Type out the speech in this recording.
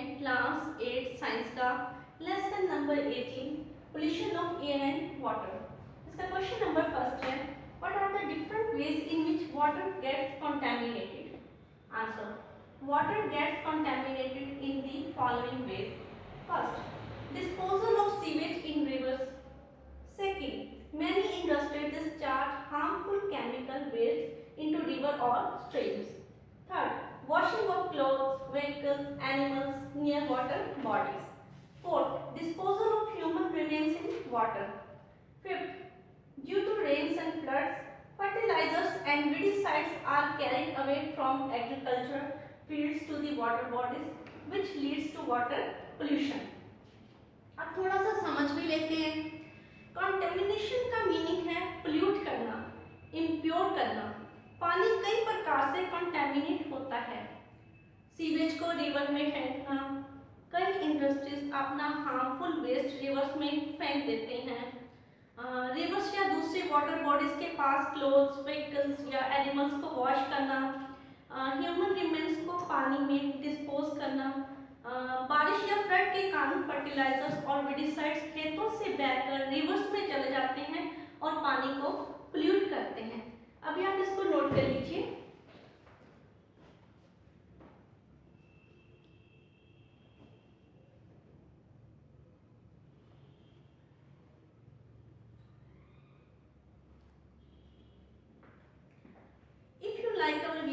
हैं class 8 science का lesson number 18 pollution of air and water. इसका क्वेश्चन नंबर फर्स्ट है, what are the different ways in which water gets contaminated? Answer, water gets contaminated in the following ways. First, disposal of sewage in rivers. Second, many industries discharge harmful chemical waste into river or streams. Third, washing of clothes, vehicles, animals near water bodies. Fourth, disposal of human remains in water. Fifth, due to rains and floods, fertilizers and weedicides are carried away from agriculture fields to the water bodies, which leads to water pollution. अब थोड़ा सा समझ भी लेते हैं। Contamination का meaning है pollute करना, इम्प्योर करना। पानी कई प्रकार से कंटेमिनेट होता है। सीवेज को रिवर में फेंकना, कई इंडस्ट्रीज अपना हार्मफुल वेस्ट रिवर्स में फेंक देते हैं। रिवर्स या दूसरी वाटर बॉडीज के पास क्लोथ्स, व्हीकल्स या एनिमल्स को वॉश करना, ह्यूमन रिमेन्स को पानी में डिस्पोज करना, बारिश या फ्लड के कारण फर्टिलाइजर्स और वेडिसाइड्स खेतों से बहकर रिवर्स में चले जाते हैं और पानी को पोल्यूट करते हैं। अभी आप इसको नोट कर लीजिए। If you like our